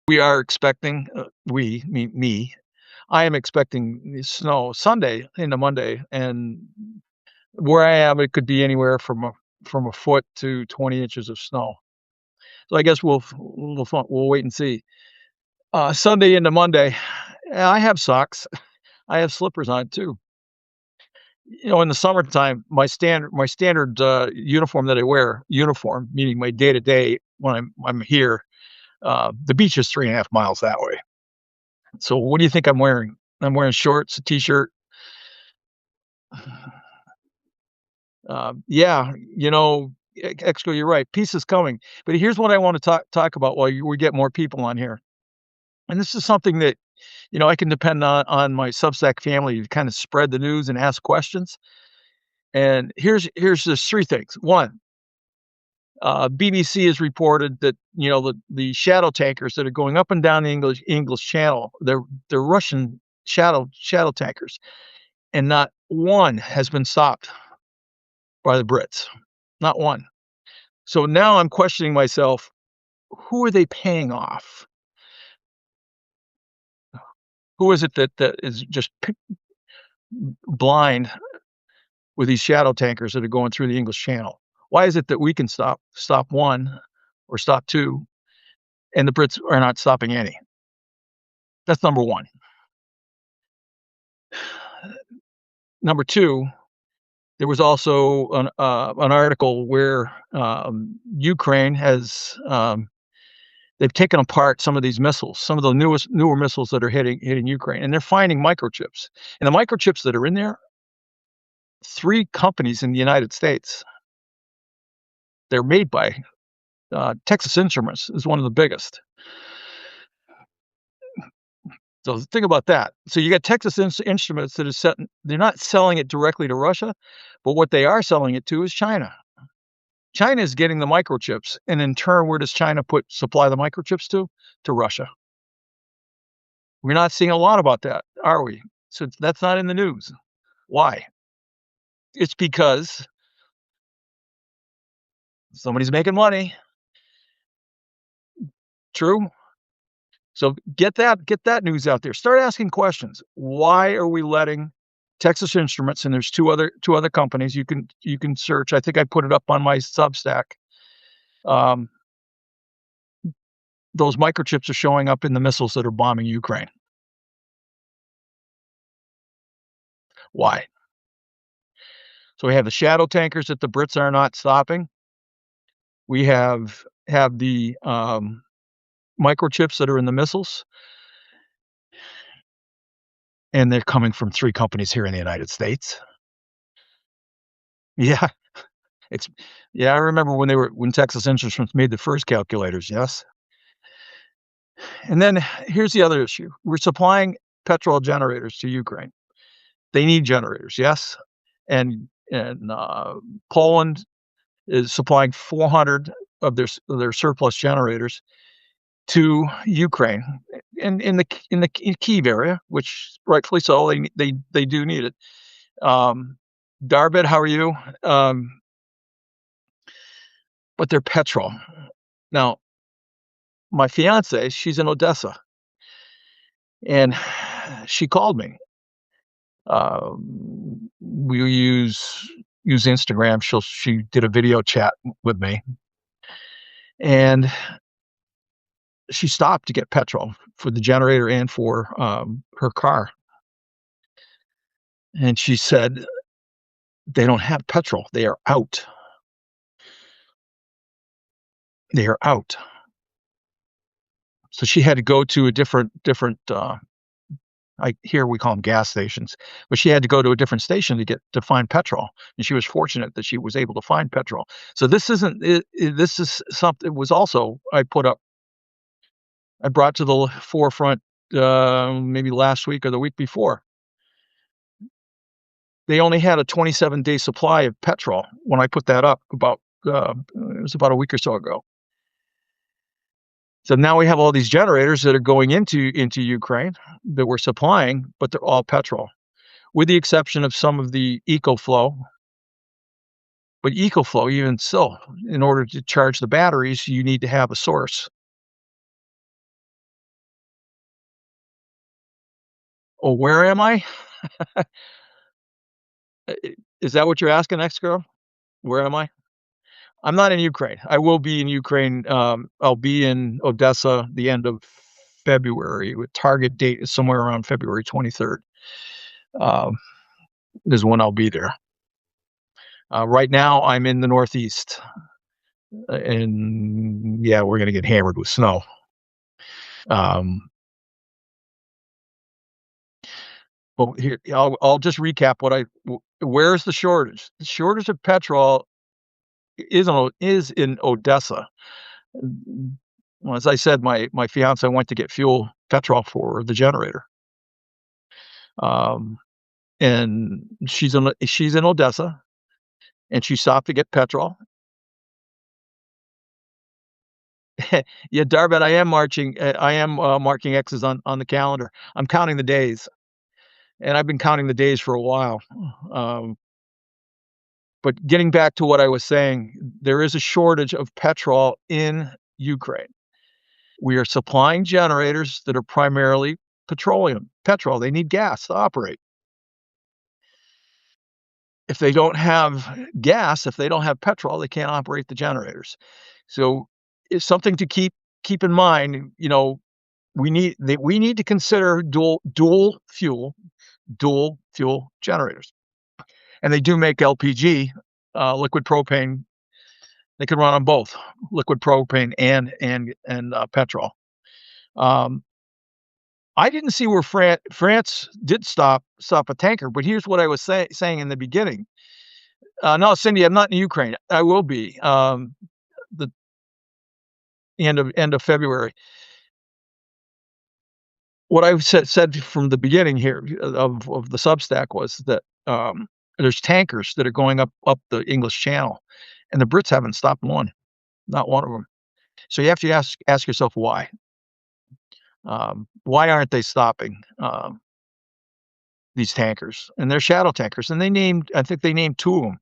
We are expecting, me, I am expecting snow Sunday into Monday, and where I am, it could be anywhere from a foot to 20 inches of snow. So I guess we'll wait and see. Sunday into Monday, I have socks. I have slippers on too. In the summertime, my standard, uniform that I wear, uniform, meaning my day to day when I'm here, the beach is 3.5 miles that way. So what do you think I'm wearing? I'm wearing shorts, a t-shirt. Yeah, actually, you're right. Peace is coming. But here's what I want to talk about while we get more people on here. And this is something that I can depend on my Substack family to kind of spread the news and ask questions. And here's just three things. One, BBC has reported that the shadow tankers that are going up and down the English Channel, they're Russian shadow tankers, and not one has been stopped by the Brits. Not one. So now I'm questioning myself, who are they paying off? Who is it that is just blind with these shadow tankers that are going through the English Channel? Why is it that we can stop one or stop two, and the Brits are not stopping any? That's number one. Number two, there was also an article where Ukraine has they've taken apart some of these missiles, some of the newer missiles that are hitting Ukraine, and they're finding microchips. And the microchips that are in there, three companies in the United States, they're made by Texas Instruments is one of the biggest. So think about that. So you got Texas Instruments that is set. They're not selling it directly to Russia, but what they are selling it to is China. China is getting the microchips, and in turn, where does China supply the microchips to? To Russia. We're not seeing a lot about that, are we? So that's not in the news. Why? It's because somebody's making money. True. So get that news out there. Start asking questions. Why are we letting Texas Instruments, and there's two other companies you can search. I think I put it up on my Substack. Um, those microchips are showing up in the missiles that are bombing Ukraine. Why? So we have the shadow tankers that the Brits are not stopping. We have the microchips that are in the missiles, and they're coming from three companies here in the United States. Yeah, it's yeah. I remember when Texas Instruments made the first calculators. Yes, and then here's the other issue: we're supplying petrol generators to Ukraine. They need generators. Yes, and Poland is supplying 400 of their surplus generators to Ukraine in the Kyiv area, which rightfully so, they do need it. Darbit, how are you? Um, but they're petrol. Now, my fiance, she's in Odessa, and she called me. We use Instagram. She did a video chat with me, and she stopped to get petrol for the generator and for her car. And she said they don't have petrol. They are out. They are out. So she had to go to a different. Here we call them gas stations, but she had to go to a different station to find petrol, and she was fortunate that she was able to find petrol. So this isn't. This is something. It was also I brought to the forefront maybe last week or the week before. They only had a 27-day supply of petrol when I put that up it was about a week or so ago. So now we have all these generators that are going into Ukraine that we're supplying, but they're all petrol, with the exception of some of the EcoFlow. But EcoFlow, even still, in order to charge the batteries, you need to have a source. Oh, where am I? Is that what you're asking, next girl? Where am I? I'm not in Ukraine. I will be in Ukraine. I'll be in Odessa the end of February. With target date is somewhere around February 23rd. Um, is when I'll be there. Right now, I'm in the Northeast, and yeah, we're gonna get hammered with snow. Um, but here, I'll just recap where's the shortage? The shortage of petrol is in Odessa. Well, as I said, my fiance went to get petrol for the generator. Um, and she's in Odessa, and she stopped to get petrol. Yeah, Darbet, I am marking X's on the calendar. I'm counting the days, and I've been counting the days for a while. Um, but getting back to what I was saying, there is a shortage of petrol in Ukraine. We are supplying generators that are primarily petrol. They need gas to operate. If they don't have gas, if they don't have petrol, they can't operate the generators. So it's something to keep in mind. We need to consider dual fuel generators, and they do make LPG, liquid propane. They can run on both liquid propane and petrol. Um, I didn't see where France did stop a tanker, but here's what I was saying in the beginning. No, Cindy, I'm not in Ukraine. I will be the end of February. What I've said from the beginning here of the Substack was that there's tankers that are going up the English Channel, and the Brits haven't stopped one, not one of them. So you have to ask yourself why. Why aren't they stopping these tankers? And they're shadow tankers, and I think they named two of them.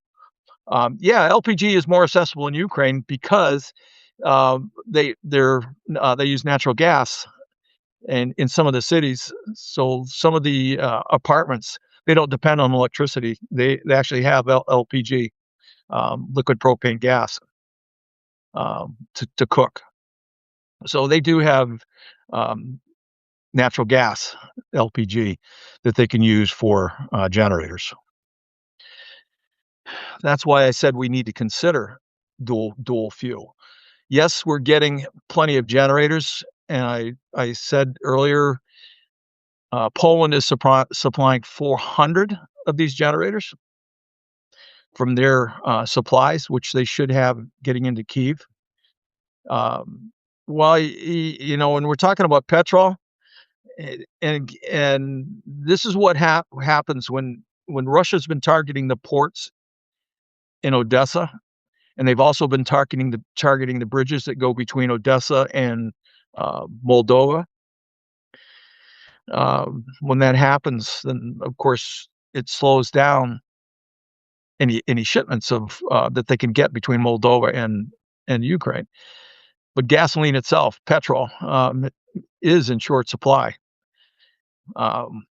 Yeah, LPG is more accessible in Ukraine because they use natural gas, and in some of the cities, so some of the apartments, they don't depend on electricity. They actually have LPG, liquid propane gas, to cook. So they do have um, natural gas, LPG, that they can use for generators. That's why I said we need to consider dual fuel. Yes, we're getting plenty of generators, and I said earlier, Poland is supplying 400 of these generators from their supplies, which they should have getting into Kyiv. Um, well, when we're talking about petrol, and this is what happens when Russia's been targeting the ports in Odessa, and they've also been targeting the bridges that go between Odessa and Moldova. When that happens, then of course it slows down any shipments of that they can get between Moldova and Ukraine. But gasoline itself, petrol, is in short supply. Um,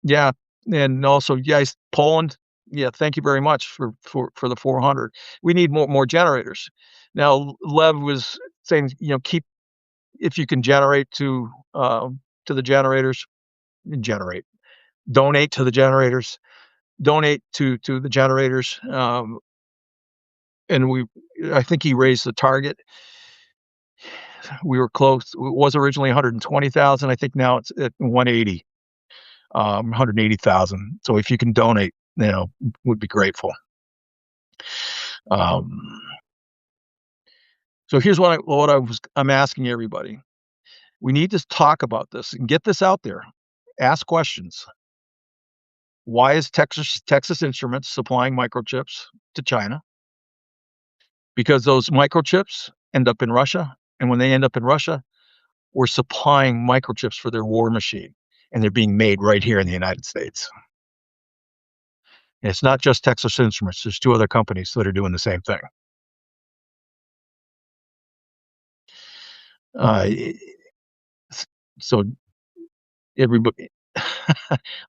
yeah, and also, yes, Poland. Yeah, thank you very much for the 400. We need more generators. Now, Lev was saying, keep if you can generate to the generators, generate, donate to the generators, donate to the generators. And I think he raised the target. We were close. It was originally 120,000. I think now it's at 180, 180,000. So if you can donate, would be grateful. Um, so here's I'm asking everybody. We need to talk about this and get this out there. Ask questions. Why is Texas Instruments supplying microchips to China? Because those microchips end up in Russia, and when they end up in Russia, we're supplying microchips for their war machine, and they're being made right here in the United States. And it's not just Texas Instruments. There's two other companies that are doing the same thing. Uh, so everybody,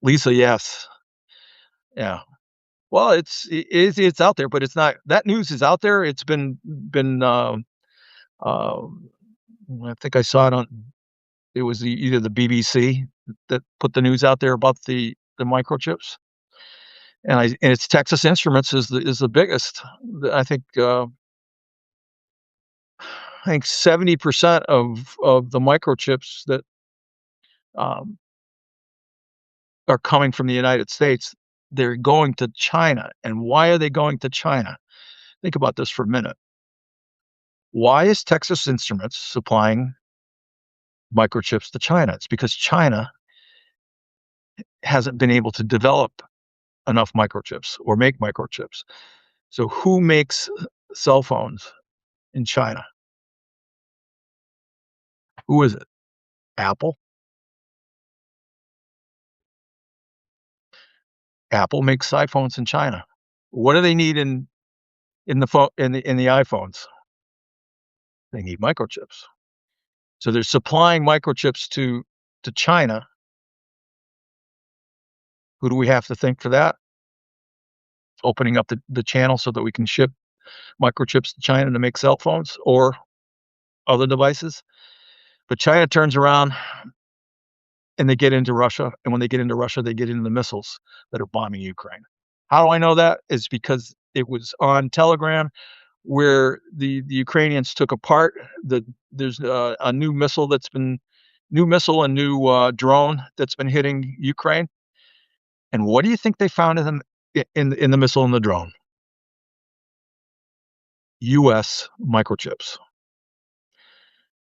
Lisa, yes. Yeah. Well, it's out there, but it's not that news is out there. It's been, um, I think I saw it on it was either the BBC that put the news out there about the microchips, and it's Texas Instruments is the biggest. I think 70% of the microchips that, um, are coming from the United States, they're going to China, and why are they going to China? Think about this for a minute. Why is Texas Instruments supplying microchips to China? It's because China hasn't been able to develop enough microchips or make microchips. So who makes cell phones in China? Who is it? Apple? Apple makes iPhones in China. What do they need in the phone in the iPhones? They need microchips. So they're supplying microchips to China. Who do we have to thank for that? Opening up the channel so that we can ship microchips to China to make cell phones or other devices. But China turns around and they get into Russia. And when they get into Russia, they get into the missiles that are bombing Ukraine. How do I know that? Is because it was on Telegram where the Ukrainians took apart there's a new missile and new drone that's been hitting Ukraine. And what do you think they found in the missile and the drone? U.S. microchips.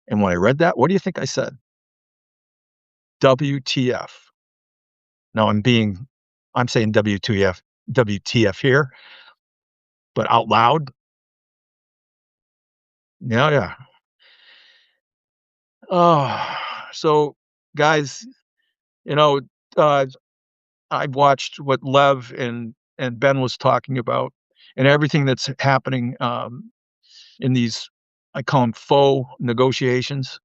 And when I read that, what do you think I said? WTF. Now I'm saying WTF here, but out loud. Yeah, yeah. Oh, so guys, you know, uh, I've watched what Lev and Ben was talking about, and everything that's happening in these, I call them faux negotiations.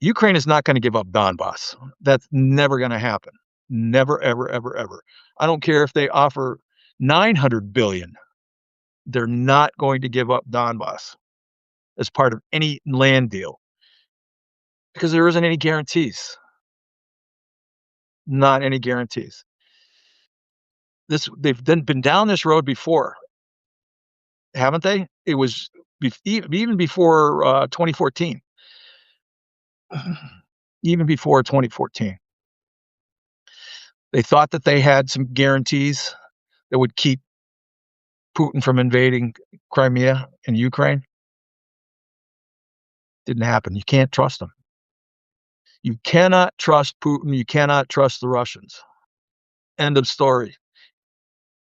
Ukraine is not going to give up Donbass. That's never going to happen. Never, ever, ever, ever. I don't care if they offer 900 billion. They're not going to give up Donbass as part of any land deal because there isn't any guarantees. Not any guarantees. They've been down this road before, haven't they? It was even before 2014. Even before 2014, they thought that they had some guarantees that would keep Putin from invading Crimea and Ukraine. Didn't happen. You can't trust them. You cannot trust Putin. You cannot trust the Russians. End of story.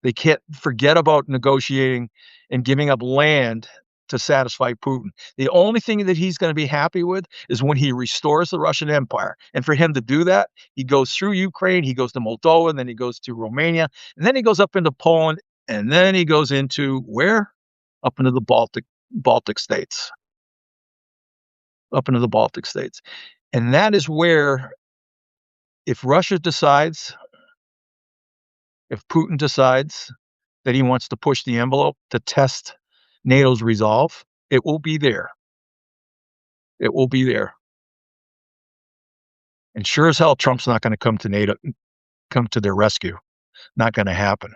They can't forget about negotiating and giving up land to satisfy Putin. The only thing that he's going to be happy with is when he restores the Russian Empire. And for him to do that, he goes through Ukraine, he goes to Moldova, and then he goes to Romania, and then he goes up into Poland, and then he goes into where? Up into the Baltic states. Up into the Baltic states. And that is where, if Russia decides, if Putin decides that he wants to push the envelope to test NATO's resolve, it will be there. It will be there. And sure as hell, Trump's not going to come to NATO, come to their rescue. Not going to happen.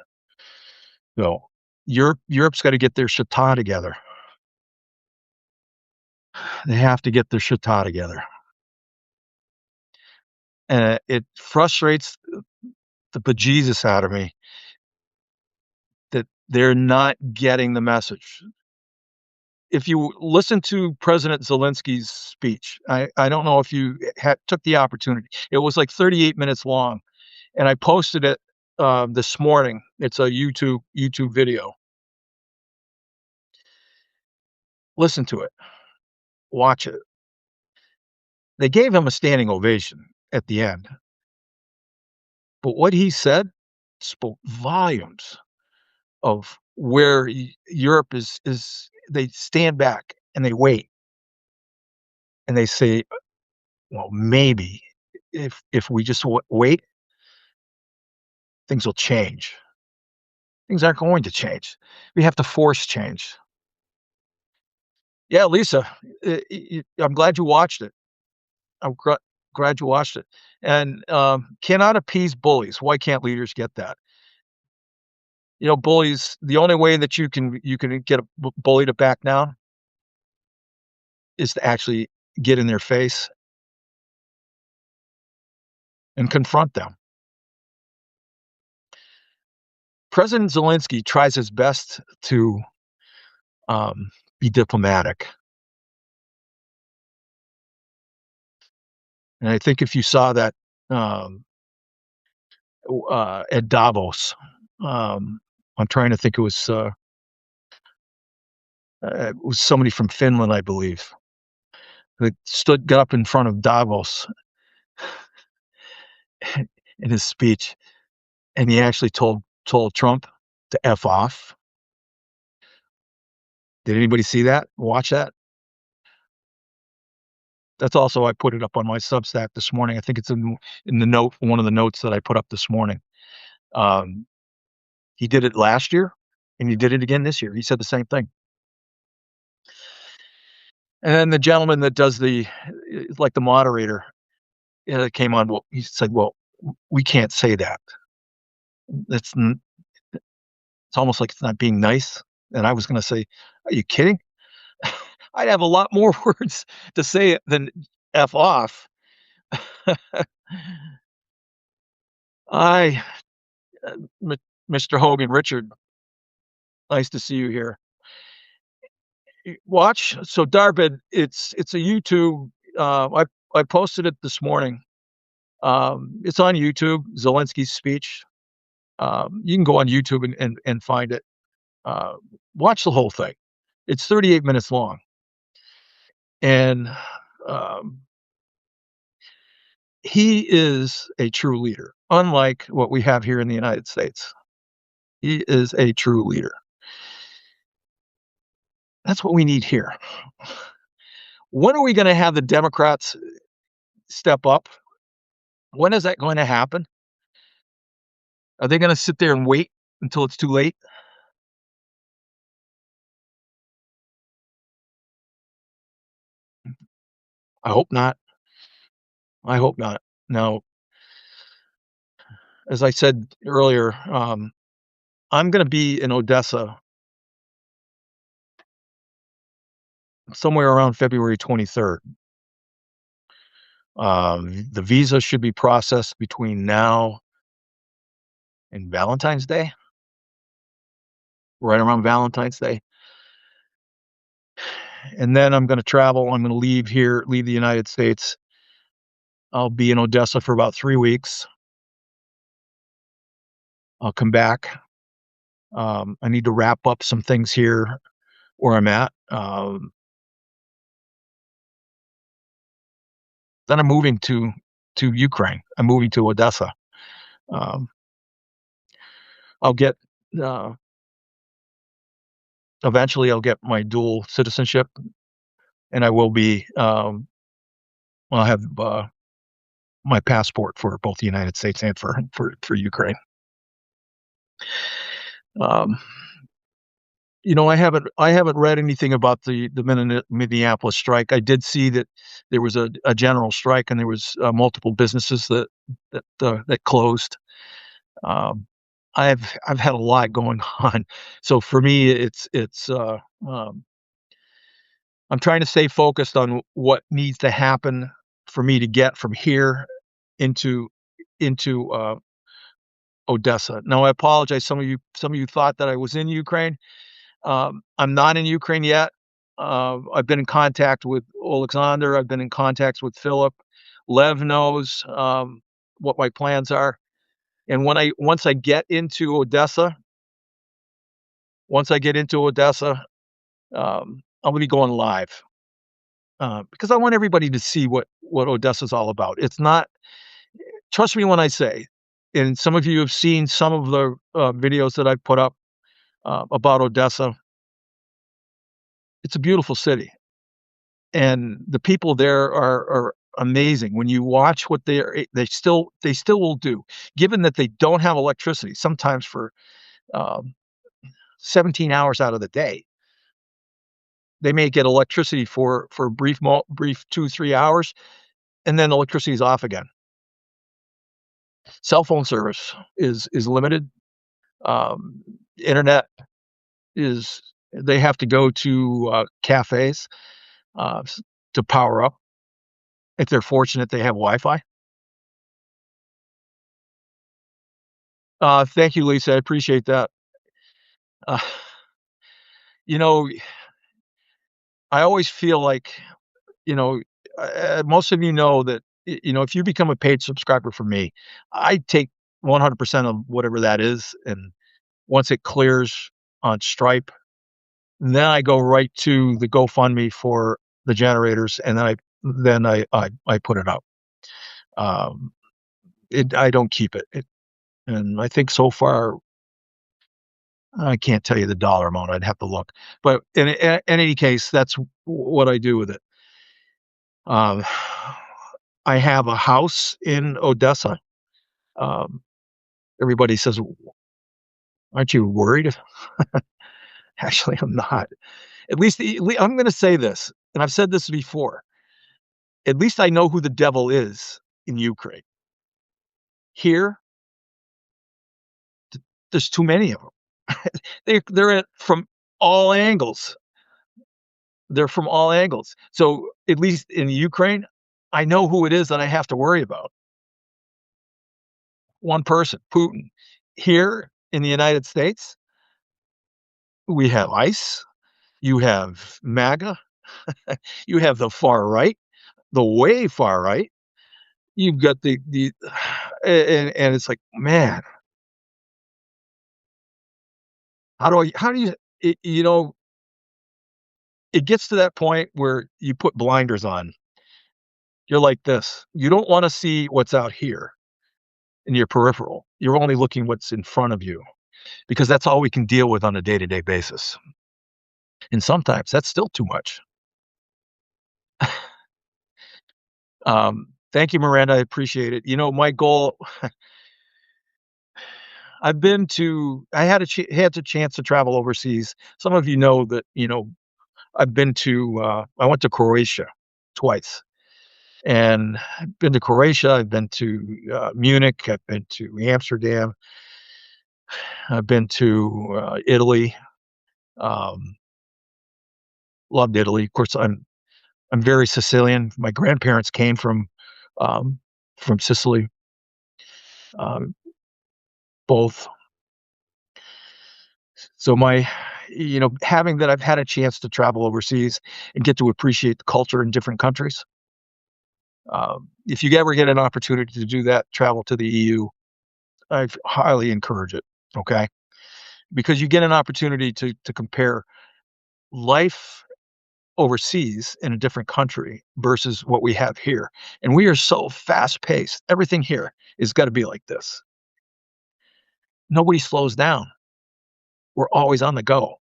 So Europe's got to get their shita together. They have to get their shita together. And it frustrates the bejesus out of me that they're not getting the message. If you listen to President Zelensky's speech, I don't know if you took the opportunity. It was like 38 minutes long, and I posted it this morning. It's a YouTube video. Listen to it. Watch it. They gave him a standing ovation at the end, but what he said spoke volumes of where Europe is. They stand back and they wait and they say, well, maybe. if we just wait, things will change. Things aren't going to change. We have to force change. Yeah, Lisa, I'm glad you watched it. I'm glad you watched it. And cannot appease bullies. Why can't leaders get that? You know, bullies. The only way that you can get a bully to back down is to actually get in their face and confront them. President Zelensky tries his best to um, be diplomatic, and I think if you saw that um, at Davos, um, I'm trying to think it was somebody from Finland, I believe, that got up in front of Davos in his speech, and he actually told Trump to f off. Did anybody see that? Watch that? That's also I put it up on my Substack this morning. I think it's in the note one of the notes that I put up this morning. Um, he did it last year, and he did it again this year. He said the same thing. And then the gentleman that does like the moderator, came on. Well, he said, "Well, we can't say that. That's it's almost like it's not being nice." And I was going to say, "Are you kidding?" I'd have a lot more words to say it than "f off." I, Mr. Hogan, Richard, nice to see you here. Watch. So Darbed, it's a YouTube. I posted it this morning. It's on YouTube. Zelensky's speech. You can go on YouTube and find it. Uh, Watch the whole thing. It's 38 minutes long, and um, he is a true leader, unlike what we have here in the United States. He is a true leader. That's what we need here. When are we going to have the Democrats step up? When is that going to happen? Are they going to sit there and wait until it's too late? I hope not. I hope not. Now, as I said earlier, I'm going to be in Odessa somewhere around February 23rd. The visa should be processed between now and Valentine's Day, right around Valentine's Day. And then I'm going to travel. I'm going to leave the United States. I'll be in Odessa for about 3 weeks. I'll come back. I need to wrap up some things here where I'm at. Then I'm moving to Ukraine. I'm moving to Odessa. Um, I'll get uh, eventually I'll get my dual citizenship, and I will be. I'll have my passport for both the United States and for Ukraine. Um, I haven't read anything about the Minneapolis strike. I did see that there was a general strike, and there was multiple businesses that closed. Um, I've had a lot going on, so for me, um, I'm trying to stay focused on what needs to happen for me to get from here into into Odessa. Now, I apologize. Some of you thought that I was in Ukraine. I'm not in Ukraine yet. I've been in contact with Alexander. I've been in contact with Philip. Lev knows what my plans are. And once I get into Odessa, I'm going to be going live because I want everybody to see what Odessa is all about. It's not. Trust me when I say, and some of you have seen some of the videos that I've put up about Odessa. It's a beautiful city, and the people there are amazing when you watch what they still will do, given that they don't have electricity sometimes for, um, 17 hours out of the day. They may get electricity for a brief 2, 3 hours, and then electricity is off again. Cell phone service is limited. Um, internet is they have to go to, cafes, s to power up. If they're fortunate, they have Wi-Fi. Thank you, Lisa, I appreciate that. Uh, you know, I always feel like, you know, most of you know that, if you become a paid subscriber for me, I take 100% of whatever that is, and once it clears on Stripe, then I go right to the GoFundMe for the generators, and then I put it up. Um, I don't keep it, and I think so far, I can't tell you the dollar amount, I'd have to look, but in any case, that's what I do with it. Um, I have a house in Odessa. Um, everybody says, "Aren't you worried?" Actually, I'm not. I'm gonna say this, and I've said this before, at least I know who the devil is in Ukraine. Here, there's too many of them. They're at from all angles. They're from all angles. So, at least in Ukraine, I know who it is that I have to worry about. One person, Putin. Here in the United States, we have ICE, you have MAGA, you have the far right, the way far right. You've got the and it's like, man, how do you it gets to that point where you put blinders on. You're like this. You don't wanna see what's out here in your peripheral. You're only looking what's in front of you because that's all we can deal with on a day-to-day basis. And sometimes that's still too much. Thank you, Miranda. I appreciate it. My goal, I had the chance to travel overseas. Some of you know that, I went to Croatia twice. And I've been to Croatia, I've been to, Munich, I've been to Amsterdam, I've been to, Italy, um, loved Italy. Of course, I'm very Sicilian. My grandparents came from Sicily, um, both. So having that I've had a chance to travel overseas and get to appreciate the culture in different countries. If you ever get an opportunity to do that, travel to the EU, I highly encourage it. Okay, because you get an opportunity to compare life overseas in a different country versus what we have here, and we are so fast paced. Everything here is got to be like this. Nobody slows down. We're always on the go.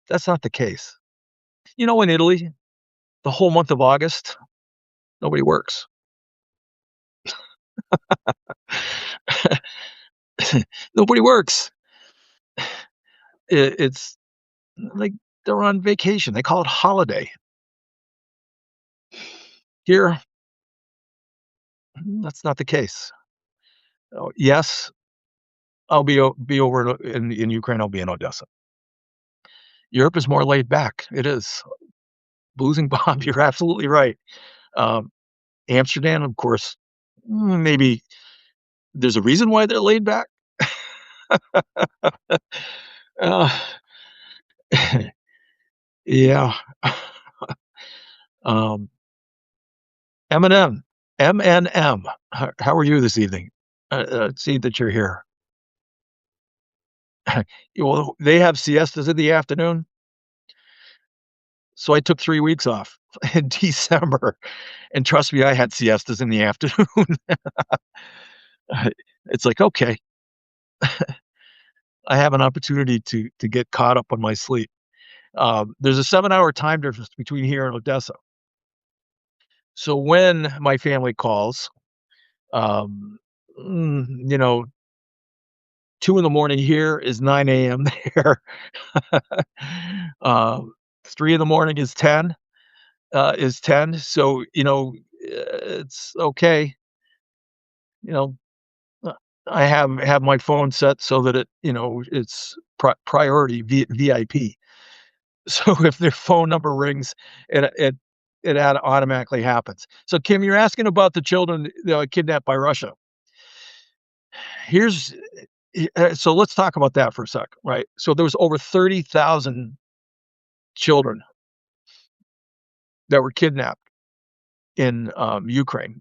That's not the case. In Italy, the whole month of August, nobody works. Nobody works. It's like they're on vacation. They call it holiday. Here, that's not the case. Oh, yes, I'll be over in Ukraine. I'll be in Odessa. Europe is more laid back. It is. Boozing Bob, you're absolutely right. Um, Amsterdam, of course, maybe there's a reason why they're laid back. Uh, yeah. Um, Eminem, MNM. How are you this evening? See that you're here. Well, they have siestas in the afternoon, so I took 3 weeks off in December, and trust me, I had siestas in the afternoon. It's like, okay, I have an opportunity to get caught up on my sleep. There's a 7-hour time difference between here and Odessa. So when my family calls, um, you know, 2 in the morning here is 9 AM there. Um, 3 in the morning is 10. So, it's okay, you know, uh, I have my phone set so that it's priority VIP. So if their phone number rings, it automatically happens. So Kim, you're asking about the children, kidnapped by Russia. Here's so let's talk about that for a sec, right? So there was over 30,000 children that were kidnapped in Ukraine,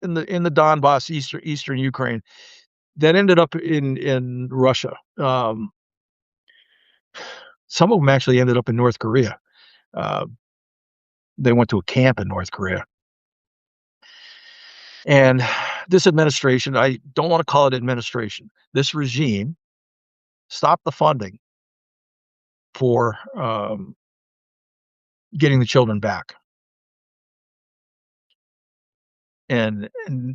in the Donbass, eastern Ukraine, that ended up in Russia. Some of them actually ended up in North Korea. Uh, they went to a camp in North Korea. And this administration, I don't want to call it administration, this regime stopped the funding for getting the children back. And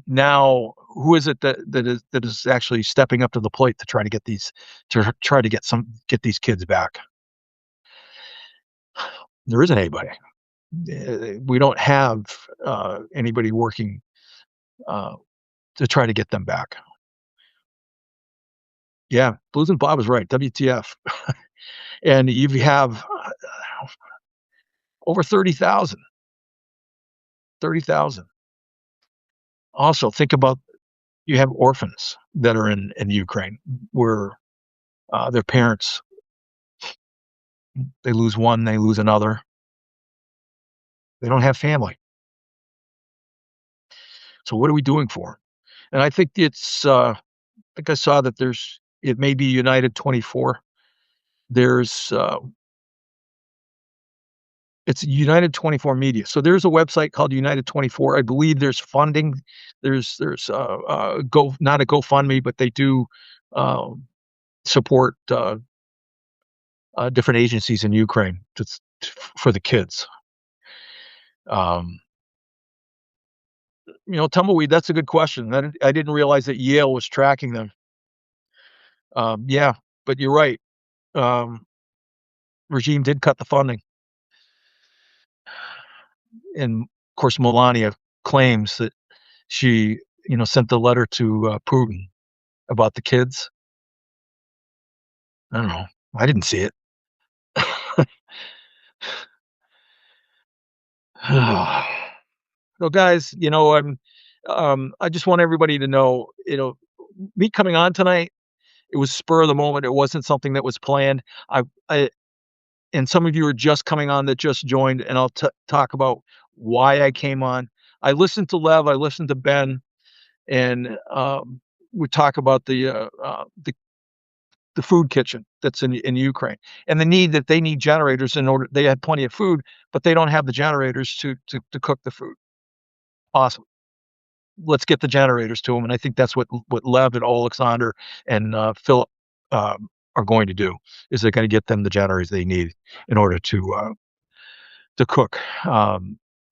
now who is it that is actually stepping up to the plate to try to get these kids back? There isn't anybody. We don't have anybody working uh, to try to get them back. Yeah, Blues and Bob was right. WTF? And you have over 30,000. 30,000. Also, think about, you have orphans that are in Ukraine, where their parents, they lose one, they lose another. They don't have family. So what are we doing for 'em? And I think I think I saw that it may be United 24. There's It's United 24 Media. So there's a website called United 24. I believe there's funding. Not a GoFundMe, but they do uh, support different agencies in Ukraine for the kids. Um, Tumbleweed, that's a good question. I didn't realize that Yale was tracking them. Yeah, but you're right. Um, Regime did cut the funding. And of course, Melania claims that she, sent the letter to Putin about the kids. I don't know. I didn't see it. So, guys, I just want everybody to know, me coming on tonight, it was spur of the moment. It wasn't something that was planned. I and some of you are just coming on that just joined, and I'll talk about why I came on. I listened to Lev, I listened to Ben, and we talk about the food kitchen that's in Ukraine, and the need that they need generators in order. They had plenty of food, but they don't have the generators to cook the food. Awesome. Let's get the generators to them, and I think that's what Lev and Alexander and Philip are going to do. Is they're going to get them the generators they need in order to cook.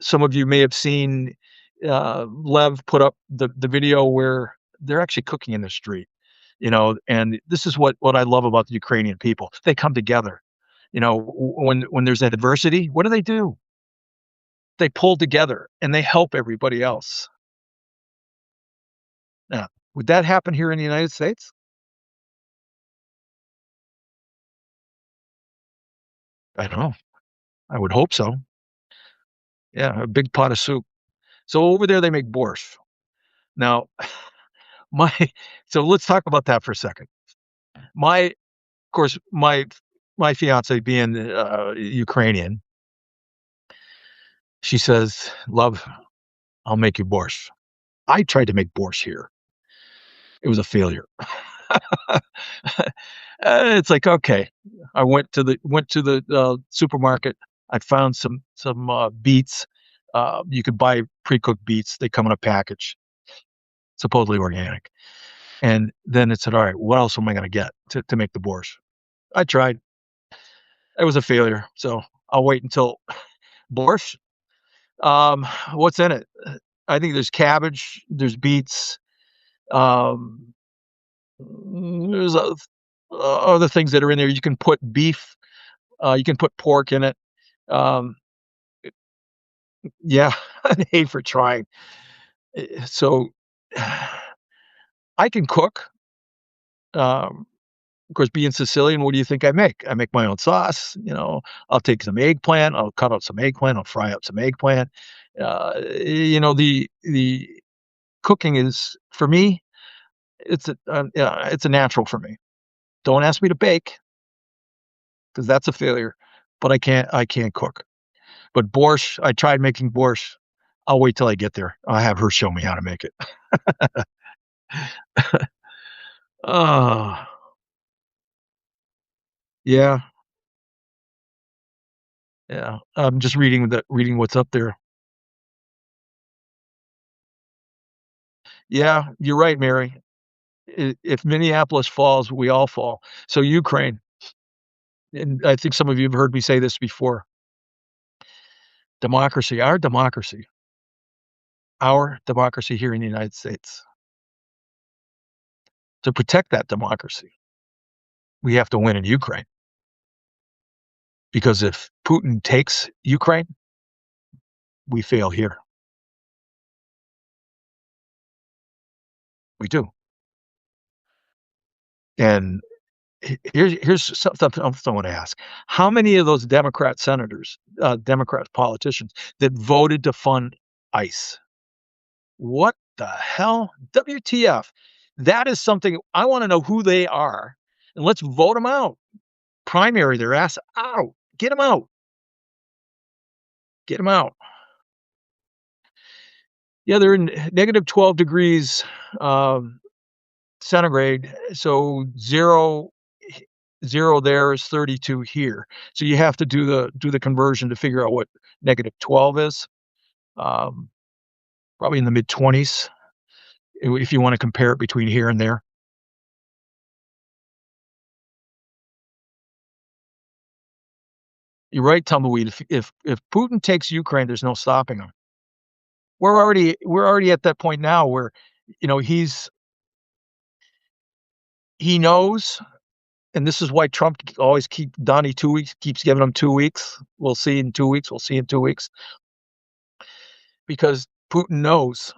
Some of you may have seen Lev put up the video where they're actually cooking in the street. And this is what I love about the Ukrainian people. They come together. When there's adversity, what do? They pull together and they help everybody else. Now, would that happen here in the United States? I don't know. I would hope so. Yeah, a big pot of soup. So over there they make borscht. Now, my so let's talk about that for a second. Of course, my fiance being Ukrainian, she says, "Love, I'll make you borscht." I tried to make borscht here. It was a failure. It's like, okay. I went to the supermarket. I found some beets. You could buy pre-cooked beets. They come in a package, supposedly organic. And then it said, all right, what else am I going to get to make the borscht? I tried. It was a failure. So I'll wait until borscht. Um, what's in it? I think there's cabbage, there's beets, um, there's other things that are in there. You can put beef, you can put pork in it. Um, yeah, I hate for trying. So I can cook. Of course, being Sicilian, what do you think I make? I make my own sauce. I'll take some eggplant, I'll cut out some eggplant, I'll fry up some eggplant. The cooking is for me. Yeah, it's a natural for me. Don't ask me to bake because that's a failure. But I can't cook. But borscht, I tried making borscht. I'll wait till I get there. I'll have her show me how to make it. Oh, yeah, yeah. I'm just reading what's up there. Yeah, you're right, Mary. If Minneapolis falls, we all fall. So Ukraine, and I think some of you have heard me say this before. Democracy, our democracy here in the United States. To protect that democracy, we have to win in Ukraine. Because if Putin takes Ukraine, we fail here. We do. And here's something I want to ask. How many of those Democrat senators, Democrat politicians that voted to fund ICE? What the hell? WTF? That is something I wanna know who they are, and let's vote them out. Primary their ass out. Get them out. Get them out. Yeah, they're in -12 degrees, um, centigrade, so 0 there is 32 here. So you have to do the conversion to figure out what -12 is. Um, Probably in the mid-20s if you wanna compare it between here and there. You're right, Tumbleweed. If Putin takes Ukraine, there's no stopping him. We're already at that point now where, he knows, and this is why Trump always keep Donnie 2 weeks, keeps giving him 2 weeks. We'll see in 2 weeks. We'll see in 2 weeks because Putin knows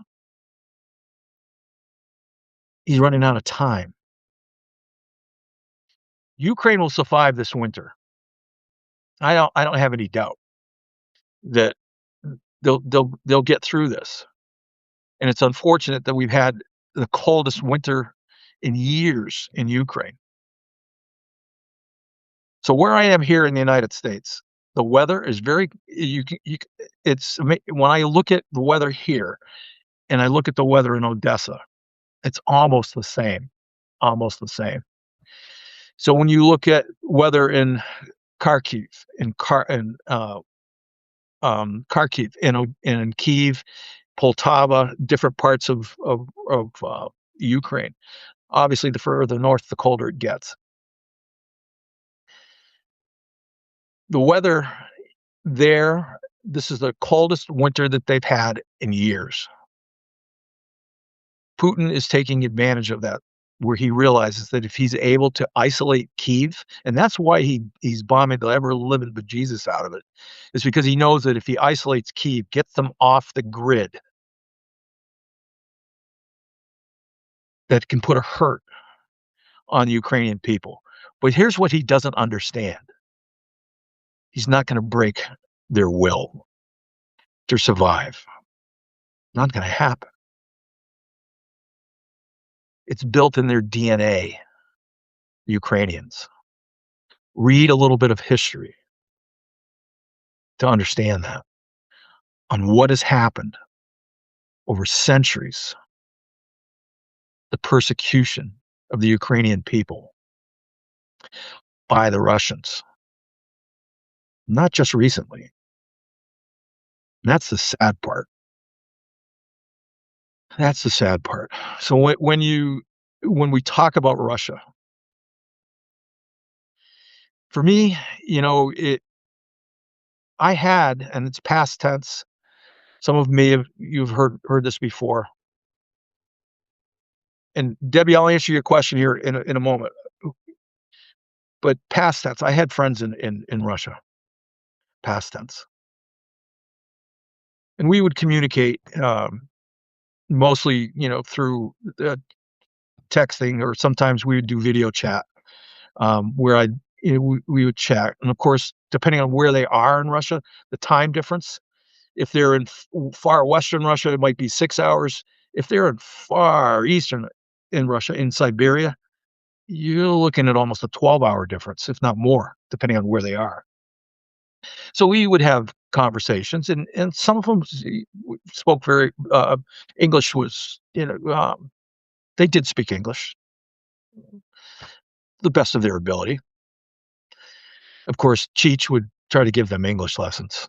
he's running out of time. Ukraine will survive this winter. I don't have any doubt that they'll get through this. And it's unfortunate that we've had the coldest winter in years in Ukraine. So where I am here in the United States, the weather is very it's when I look at the weather here and I look at the weather in Odessa, it's almost the same, almost the same. So when you look at weather in Kharkiv, Kharkiv, in Kiev, Poltava, different parts of Ukraine. Obviously, the further north, the colder it gets. The weather there, this is the coldest winter that they've had in years. Putin is taking advantage of that, where he realizes that if he's able to isolate Kyiv, and that's why he's bombing the ever living bejesus out of it, is because he knows that if he isolates Kyiv, gets them off the grid, that can put a hurt on the Ukrainian people. But here's what he doesn't understand. He's not going to break their will to survive. Not going to happen. It's built in their DNA, Ukrainians. Read a little bit of history to understand that, on what has happened over centuries, the persecution of the Ukrainian people by the Russians, not just recently. And that's the sad part. That's the sad part. So when we talk about Russia, for me, I had, and it's past tense, Some of may have you've heard this before. And Debbie, I'll answer your question here in a moment. But past tense, I had friends in Russia, past tense, and we would communicate mostly, through texting, or sometimes we would do video chat, where we would chat, and of course, depending on where they are in Russia, the time difference. If they're in far western Russia, it might be 6 hours. If they're in far eastern in Russia, in Siberia, you're looking at almost a 12-hour difference, if not more, depending on where they are. So we would have conversations, and some of them spoke very English was, they did speak English, the best of their ability. Of course, Cheech would try to give them English lessons.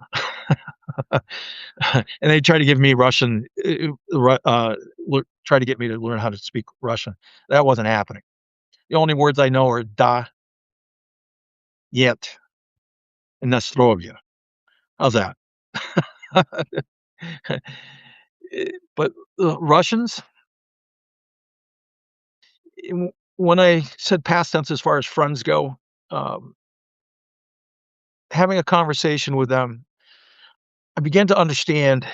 And they try to give me Russian, try to get me to learn how to speak Russian. That wasn't happening. The only words I know are "da," "yet," and "nastrovia." How's that? But Russians, when I said past tense as far as friends go, um, having a conversation with them, I began to understand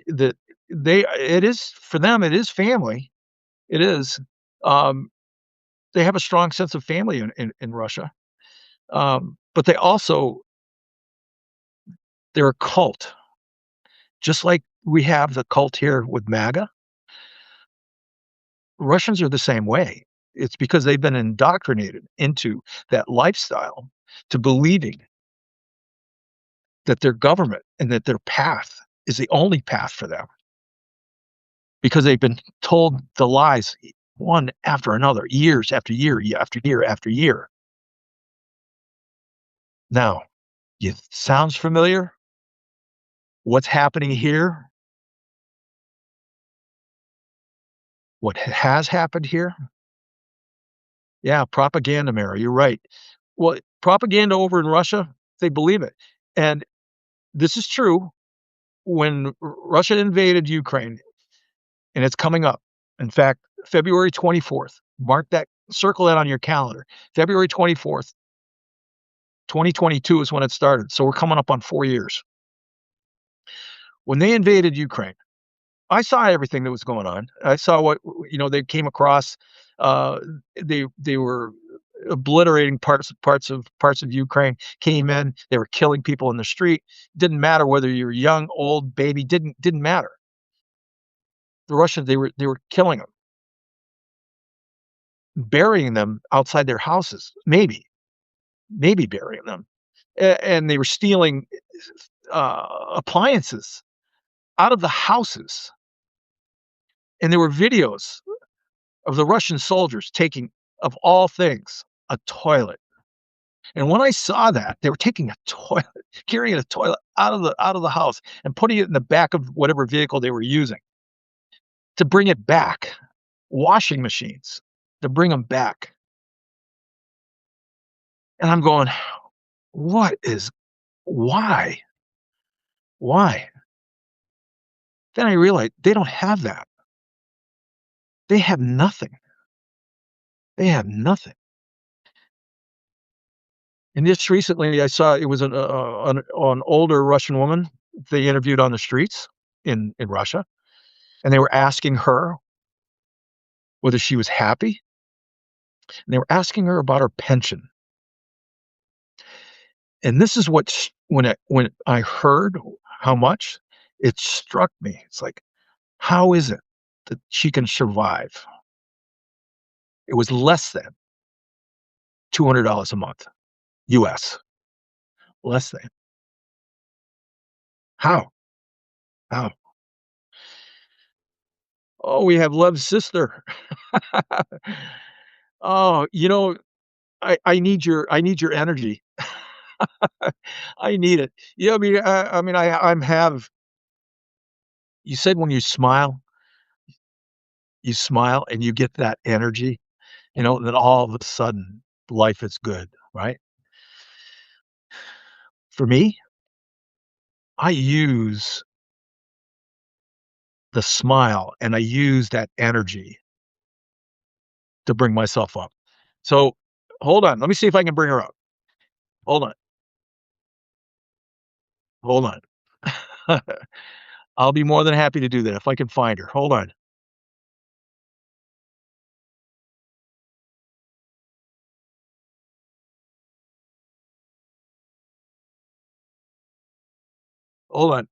that it is for them, it is family. It is. Um, they have a strong sense of family in Russia. But they're a cult, just like we have the cult here with MAGA. Russians are the same way. It's because they've been indoctrinated into that lifestyle, to believing that their government and that their path is the only path for them, because they've been told the lies one after another, years after year, after year after year. Now, it sounds familiar? What's happening here? What has happened here? Yeah, propaganda, Mary, you're right. Well, propaganda over in Russia, they believe it. And this is true. When Russia invaded Ukraine, and it's coming up. In fact, February 24th, mark that, circle that on your calendar. February 24th, 2022 is when it started. So we're coming up on 4 years. When they invaded Ukraine, I saw everything that was going on. I saw what, they came across. Uh, they were obliterating parts of Ukraine. Came in, they were killing people in the street. Didn't matter whether you were young, old, baby. Didn't matter. The Russians, they were killing them, burying them outside their houses. Maybe burying them, and they were stealing appliances out of the houses. And there were videos of the Russian soldiers taking, of all things, a toilet. And when I saw that, they were taking a toilet, carrying a toilet out of the house and putting it in the back of whatever vehicle they were using to bring it back. Washing machines to bring them back. And I'm going, what is, why? Why? Then I realized they don't have that. They have nothing. They have nothing. And just recently, I saw it was an older Russian woman they interviewed on the streets in Russia, and they were asking her whether she was happy, and they were asking her about her pension. And this is what when I heard how much, it struck me. It's like, how is it that she can survive? It was less than $200 a month, US, less than. How? How? Oh, we have Lev's sister. Oh, I need your energy. I need it. Yeah, I mean, you said when you smile and you get that energy, then all of a sudden life is good, right? For me, I use the smile, and I use that energy to bring myself up. So, hold on, let me see if I can bring her up. Hold on, hold on. I'll be more than happy to do that if I can find her. Hold on, hold on.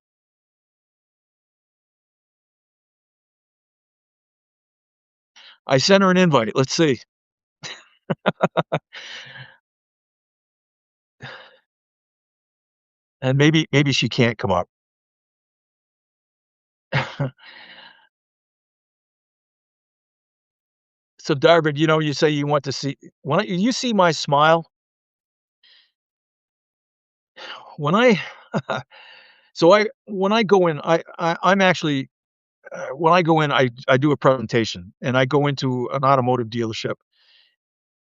I sent her an invite. Let's see. And maybe she can't come up. So, Darvin, you say you want to see when you see my smile? When I when I go in, I'm actually when I go in, I do a presentation, and I go into an automotive dealership,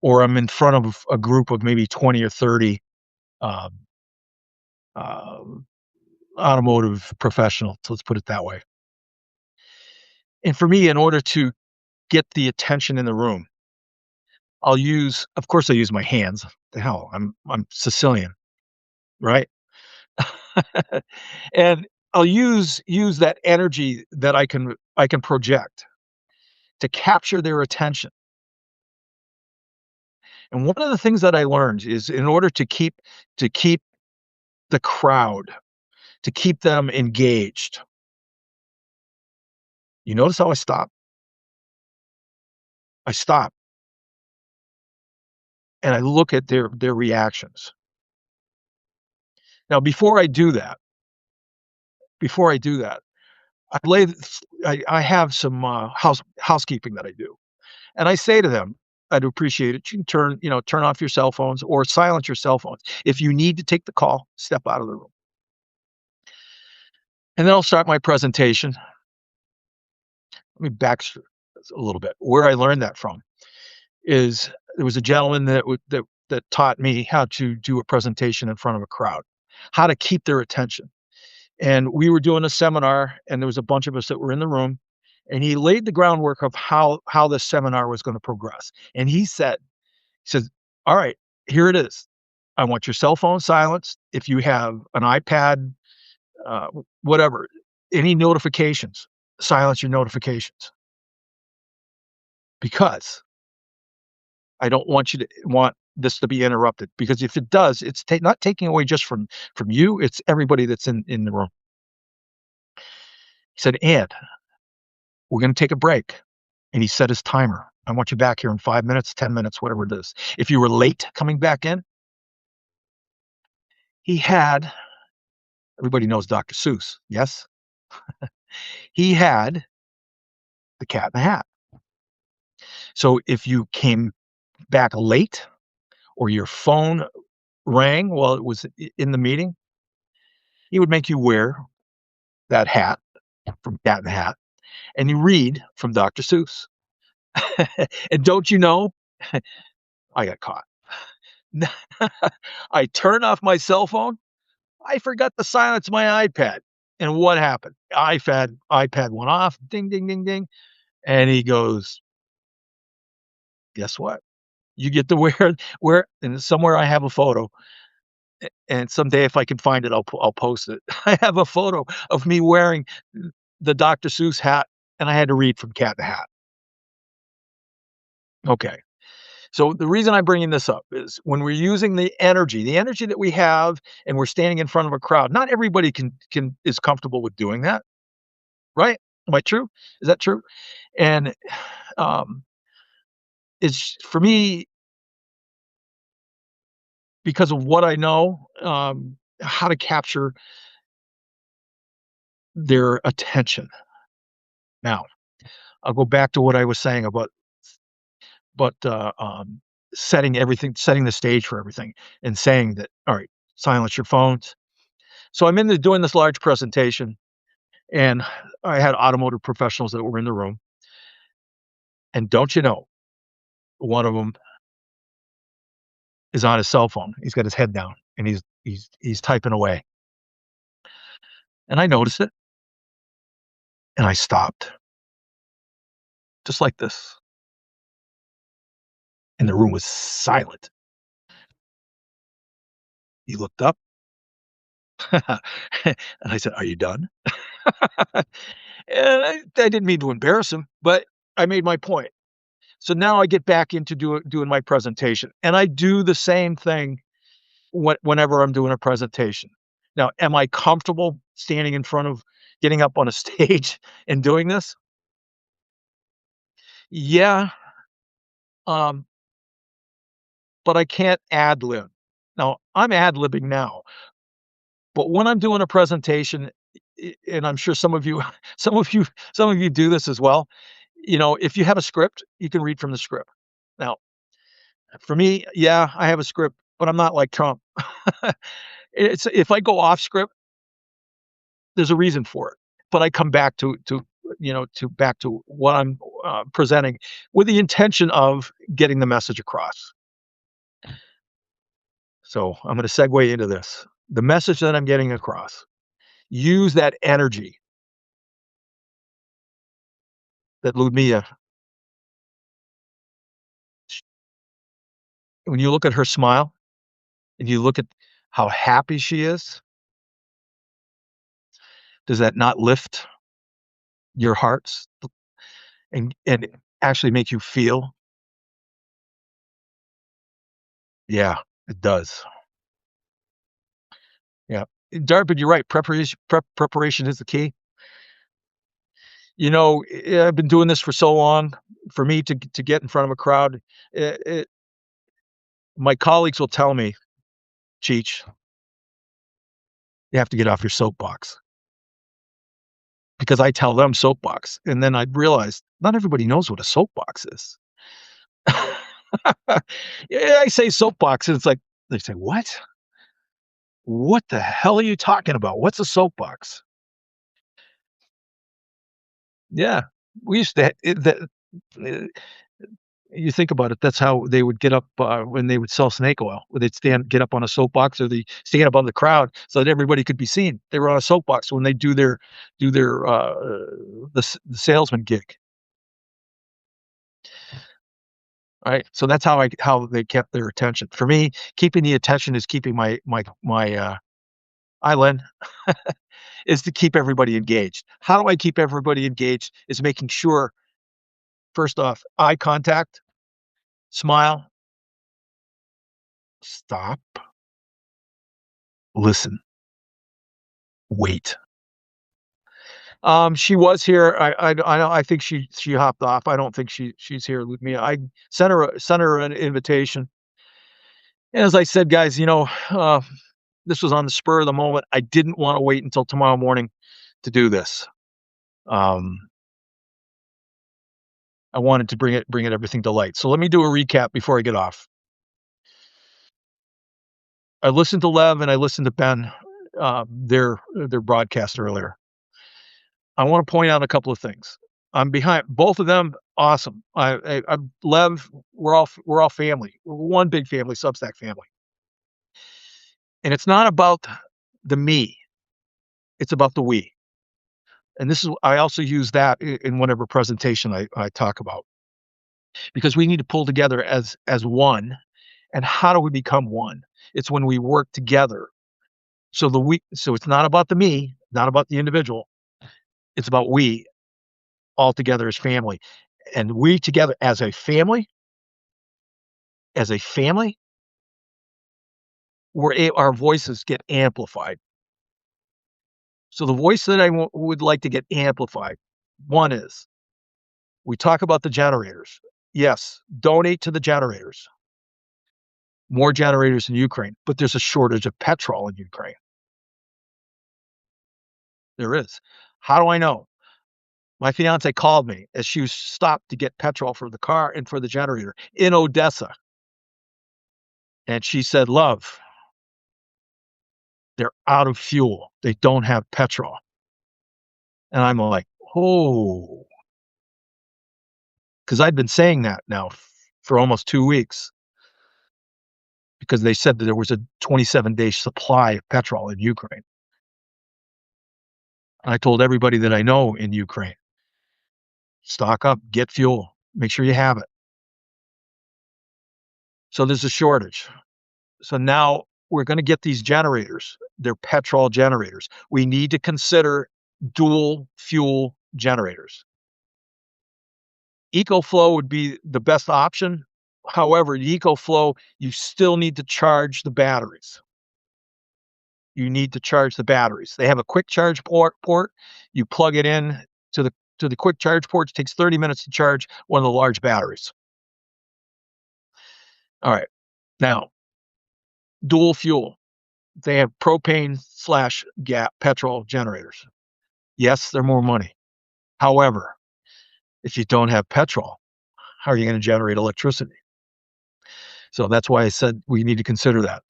or I'm in front of a group of maybe 20 or 30, um, um, automotive professionals, let's put it that way. And for me, in order to get the attention in the room, of course, I use my hands. The hell, I'm Sicilian, right? And I'll use that energy that I can project to capture their attention. And one of the things that I learned is in order to keep the crowd, to keep them engaged, you notice how I stop? I stop and I look at their reactions. Now, before I do that, I lay I have some, housekeeping that I do, and I say to them, "I'd appreciate it. You can turn off your cell phones or silence your cell phones. If you need to take the call, step out of the room." And then I'll start my presentation. Let me back a little bit. Where I learned that from is there was a gentleman that taught me how to do a presentation in front of a crowd, how to keep their attention. And we were doing a seminar, and there was a bunch of us that were in the room, and he laid the groundwork of how this seminar was gonna progress. And he says, "All right, here it is. I want your cell phone silenced. If you have an iPad, whatever, any notifications, silence your notifications, because I don't want you to want this to be interrupted, because if it does, it's not taking away just from you, it's everybody that's in the room." He said, "And we're gonna take a break." And he set his timer. "I want you back here in 5 minutes, 10 minutes, whatever it is. If you were late coming back in," he had everybody knows Dr. Seuss, yes? He had The Cat in the Hat. So if you came back late or your phone rang while it was in the meeting, he would make you wear that hat from Cat in the Hat, and you read from Dr. Seuss. And don't you know, I got caught. I turned off my cell phone. I forgot to silence my iPad. And what happened? iPad went off, ding, ding, ding, ding. And he goes, "Guess what? You get to wear," and somewhere I have a photo, and someday if I can find it, I'll post it. I have a photo of me wearing the Dr. Seuss hat, and I had to read from Cat in the Hat. Okay. So the reason I'm bringing this up is when we're using the energy that we have, and we're standing in front of a crowd, not everybody can is comfortable with doing that, right? Am I true? Is that true? And, um, it's for me, because of what I know, how to capture their attention. Now, I'll go back to what I was saying about setting the stage for everything, and saying that, "All right, silence your phones." So I'm in there doing this large presentation, and I had automotive professionals that were in the room, and don't you know, one of them is on his cell phone. He's got his head down, and he's typing away, and I noticed it. And I stopped, just like this, and the room was silent. He looked up, and I said, "Are you done?" And I didn't mean to embarrass him, but I made my point. So now I get back into doing my presentation, and I do the same thing whenever I'm doing a presentation. Now, am I comfortable standing in front of getting up on a stage and doing this? Yeah, um, but I can't ad lib. Now, I'm ad libbing now, but when I'm doing a presentation, and I'm sure some of you, some of you, some of you do this as well. If you have a script, you can read from the script. Now, for me, yeah, I have a script, but I'm not like Trump. It's if I go off script, there's a reason for it. But I come back to what I'm presenting with the intention of getting the message across. So I'm going to segue into this. The message that I'm getting across. Use that energy that Ludmilla. When you look at her smile and you look at how happy she is, does that not lift your hearts and actually make you feel? Yeah, it does. Yeah. But you're right. Preparation is the key. I've been doing this for so long. For me to get in front of a crowd, my colleagues will tell me, "Cheech, you have to get off your soapbox." Because I tell them soapbox, and then I realize not everybody knows what a soapbox is. Yeah, I say soapbox, and it's like they say, "What? What the hell are you talking about? What's a soapbox?" Yeah, we used to. Uh, you think about it, that's how they would get up when they would sell snake oil. Where they'd get up on a soapbox, or they stand above the crowd so that everybody could be seen. They were on a soapbox when they do their salesman gig. Right? So that's how they kept their attention. For me, keeping the attention is keeping my island is to keep everybody engaged. How do I keep everybody engaged? Is making sure, first off, eye contact, smile, stop, listen, wait. She was here. I think she hopped off. I don't think she's here with me. I sent her an invitation. And as I said, guys, this was on the spur of the moment. I didn't want to wait until tomorrow morning to do this. Um, I wanted to bring it everything to light. So let me do a recap before I get off. I listened to Lev and I listened to Ben, their broadcast earlier. I want to point out a couple of things. I'm behind both of them. Awesome. I'm Lev. We're all family. We're one big family, Substack family, and it's not about the me. It's about the we. And this is I also use that in whatever presentation I talk about, because we need to pull together as one. And how do we become one? It's when we work together. So it's not about the me, not about the individual. It's about we all together as family. And we together as a family, our voices get amplified. So the voice that would like to get amplified, one is we talk about the generators. Yes, donate to the generators. More generators in Ukraine, but there's a shortage of petrol in Ukraine. There is. How do I know? My fiance called me as she was stopped to get petrol for the car and for the generator in Odessa. And she said, "Love, they're out of fuel. They don't have petrol." And I'm like, "Oh," because I'd been saying that now for almost 2 weeks, because they said that there was a 27-day supply of petrol in Ukraine. I told everybody that I know in Ukraine, stock up, get fuel, make sure you have it. So there's a shortage. So now we're going to get these generators. They're petrol generators. We need to consider dual fuel generators. EcoFlow would be the best option. However, the EcoFlow, you still need to charge the batteries. You need to charge the batteries. They have a quick charge port. You plug it in to the quick charge port. It takes 30 minutes to charge one of the large batteries. All right. Now, dual fuel. They have propane slash gas petrol generators. Yes, they're more money. However, if you don't have petrol, how are you going to generate electricity? So that's why I said we need to consider that.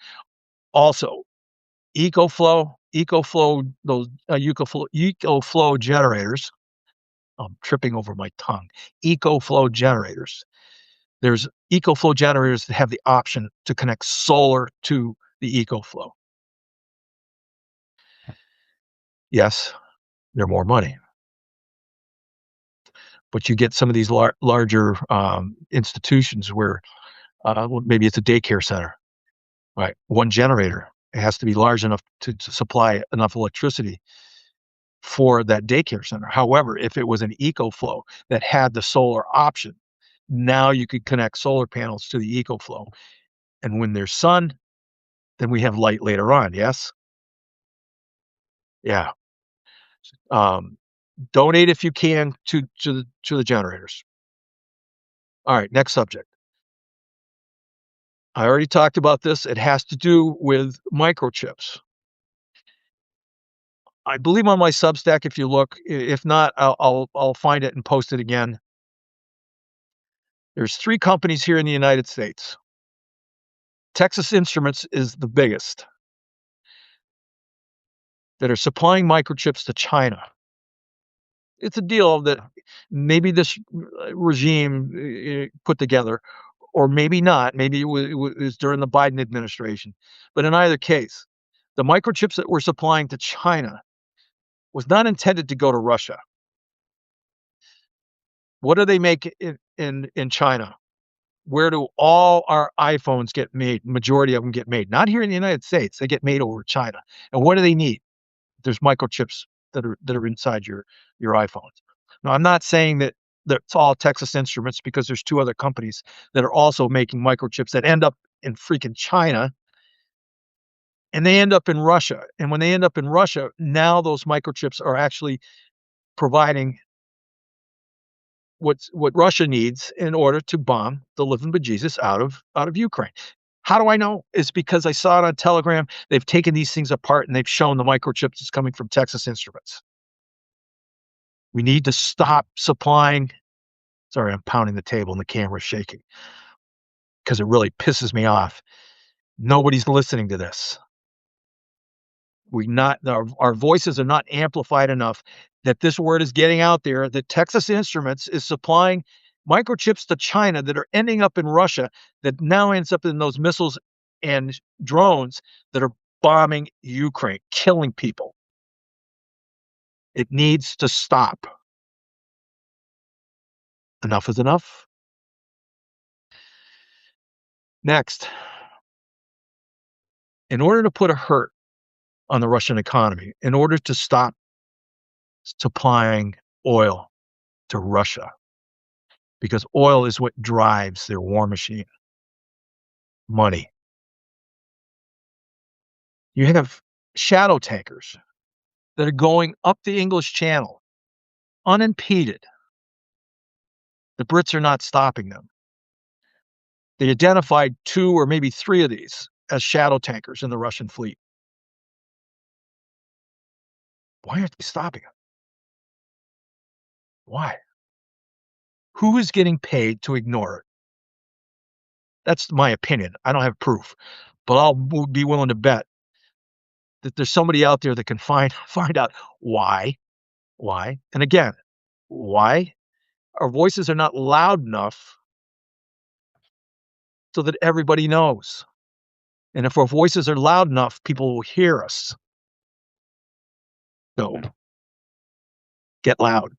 Also, those EcoFlow generators. I'm tripping over my tongue. EcoFlow generators. There's EcoFlow generators that have the option to connect solar to the EcoFlow. Yes, they're more money. But you get some of these larger institutions where maybe it's a daycare center, right? One generator. It has to be large enough to supply enough electricity for that daycare center. However, if it was an EcoFlow that had the solar option, now you could connect solar panels to the EcoFlow. And when there's sun, then we have light later on. Yes? Yeah. Um, donate if you can to the generators. All right, next subject. I already talked about this. It has to do with microchips. I believe on my Substack, if you look, if not, I'll find it and post it again. There's 3 companies here in the United States. Texas Instruments is the biggest that are supplying microchips to China. It's a deal that maybe this regime put together, or maybe not. Maybe it was during the Biden administration. But in either case, the microchips that we're supplying to China was not intended to go to Russia. What do they make in China? Where do all our iPhones get made? Majority of them get made. Not here in the United States. They get made over China. And what do they need? There's microchips that are inside your iPhones. Now, I'm not saying that that's all Texas Instruments, because there's 2 other companies that are also making microchips that end up in freaking China, and they end up in Russia. And when they end up in Russia, now those microchips are actually providing what Russia needs in order to bomb the living bejesus out of Ukraine. How do I know? It's because I saw it on Telegram. They've taken these things apart and they've shown the microchips that's coming from Texas Instruments. We need to stop supplying. Sorry, I'm pounding the table and the camera's shaking because it really pisses me off. Nobody's listening to this. Our voices are not amplified enough that this word is getting out there that Texas Instruments is supplying microchips to China that are ending up in Russia, that now ends up in those missiles and drones that are bombing Ukraine, killing people. It needs to stop. Enough is enough. Next, in order to put a hurt on the Russian economy, in order to stop supplying oil to Russia, because oil is what drives their war machine, money. You have shadow tankers that are going up the English Channel unimpeded. The Brits are not stopping them. They identified 2 or maybe 3 of these as shadow tankers in the Russian fleet. Why aren't they stopping them? Why? Who is getting paid to ignore it? That's my opinion. I don't have proof, but I'll be willing to bet that there's somebody out there that can find out why. Why? And again, why? Our voices are not loud enough so that everybody knows. And if our voices are loud enough, people will hear us. So Get loud.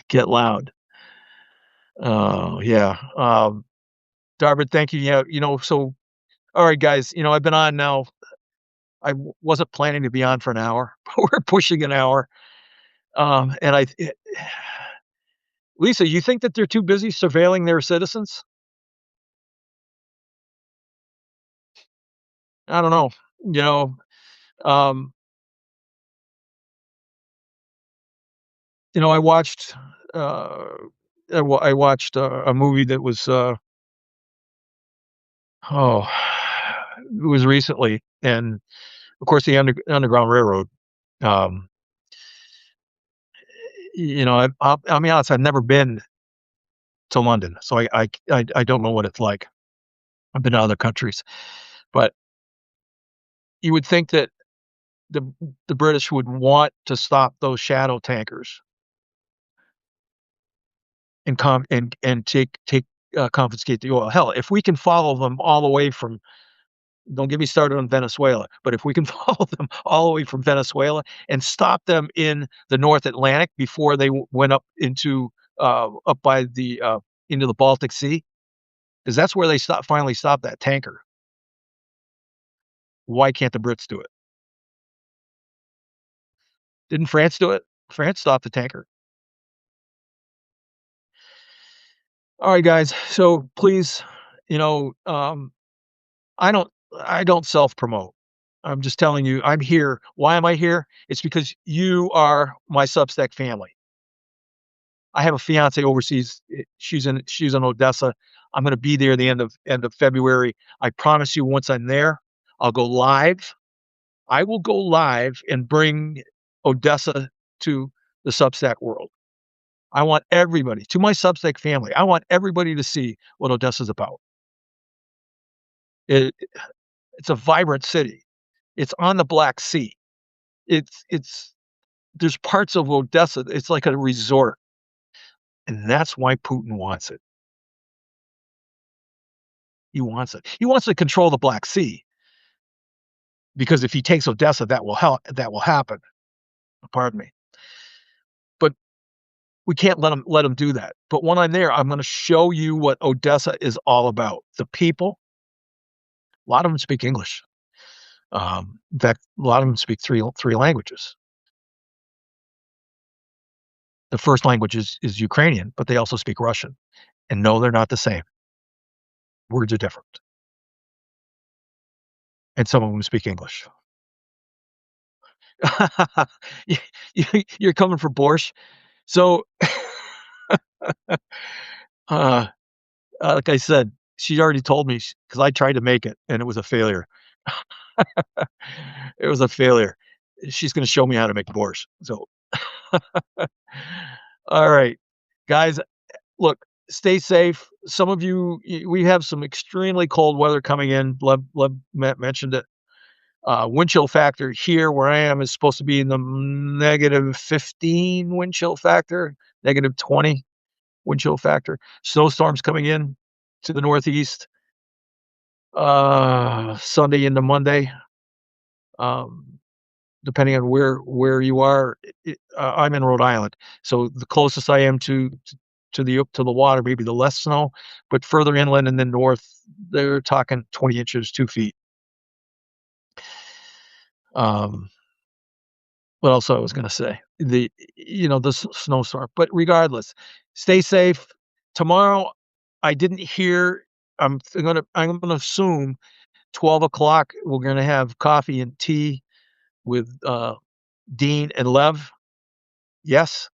Get loud. Oh, yeah. Darvin, thank you. Yeah, so all right, guys, I've been on now. Wasn't planning to be on for an hour, but we're pushing an hour. And Lisa, you think that they're too busy surveilling their citizens? I don't know. You know, um, I watched uh, I watched a movie that was oh, it was recently, and of course the Underground Railroad. Um, I'll be honest, I've never been to London, so I don't know what it's like. I've been to other countries, but you would think that the the British would want to stop those shadow tankers and take confiscate the oil. Hell, if we can follow them all the way from don't get me started on Venezuela, but if we can follow them all the way from Venezuela and stop them in the North Atlantic before they went up by the into the Baltic Sea, because that's where they finally stopped that tanker. Why can't the Brits do it? Didn't France do it? France stopped the tanker. All right, guys. So please, you know, um, I don't I don't self promote. I'm just telling you, I'm here. Why am I here? It's because you are my Substack family. I have a fiance overseas. She's in Odessa. I'm going to be there the end of February. I promise you, once I'm there, I'll go live. I will go live and bring Odessa to the Substack world. I want everybody to my Substack family. I want everybody to see what Odessa's about. It, it's a vibrant city. It's on the Black Sea. It's there's parts of Odessa. It's like a resort, and that's why Putin wants it. He wants it. He wants to control the Black Sea because if he takes Odessa, that will help. That will happen. Pardon me, but we can't let him do that. But when I'm there, I'm going to show you what Odessa is all about. The people. A lot of them speak English. In fact, a lot of them speak three languages. The first language is Ukrainian, but they also speak Russian. And no, they're not the same. Words are different. And some of them speak English. You you're coming for borscht? So, uh, like I said, she already told me because I tried to make it and it was a failure. It was a failure. She's gonna show me how to make borscht. So, all right, guys, look, stay safe. Some of you, we have some extremely cold weather coming in. Lev mentioned it. Wind chill factor here where I am is supposed to be in the -15 wind chill factor, -20 wind chill factor. Snowstorms coming in to the northeast Sunday into Monday. Um, Depending on where you are. I'm in Rhode Island, so the closest I am to the water, maybe the less snow, but further inland and then north, they're talking 20 inches, 2 feet. Um, what else I was going to say? The snowstorm. But regardless, stay safe. Tomorrow, I didn't hear. I'm gonna assume 12 o'clock. We're gonna have coffee and tea with Dean and Lev. Yes,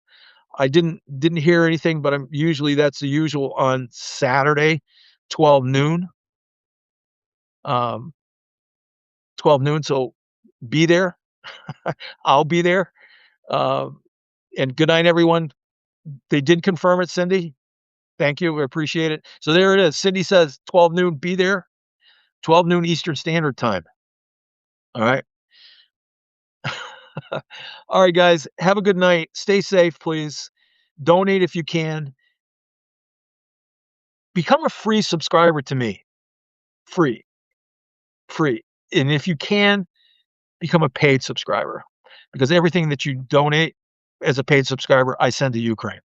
I didn't hear anything, but that's the usual on Saturday, 12 noon. Um, 12 noon. So be there. I'll be there. Um, and good night, everyone. They did confirm it, Cindy. Thank you. We appreciate it. So there it is. Cindy says 12 noon, be there. 12 noon Eastern Standard Time. All right. All right, guys. Have a good night. Stay safe, please. Donate if you can. Become a free subscriber to me. Free. Free. And if you can, become a paid subscriber. because everything that you donate as a paid subscriber, I send to Ukraine.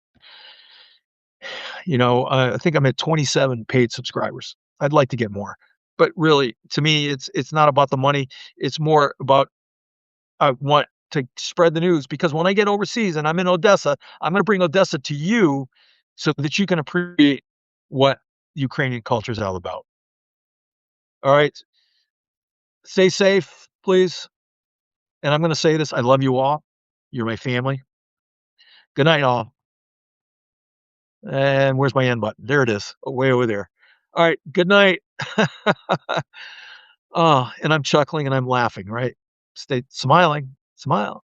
I think I'm at 27 paid subscribers. I'd like to get more, but really, to me, it's not about the money. It's more about I want to spread the news because when I get overseas and I'm in Odessa, I'm gonna bring Odessa to you so that you can appreciate what Ukrainian culture is all about. All right? Stay safe, please, and I'm gonna say this, I love you all. You're my family. Good night, all. And where's my end button? There it is, way over there. All right, good night. Oh, and I'm chuckling and I'm laughing, right? Stay smiling. Smile.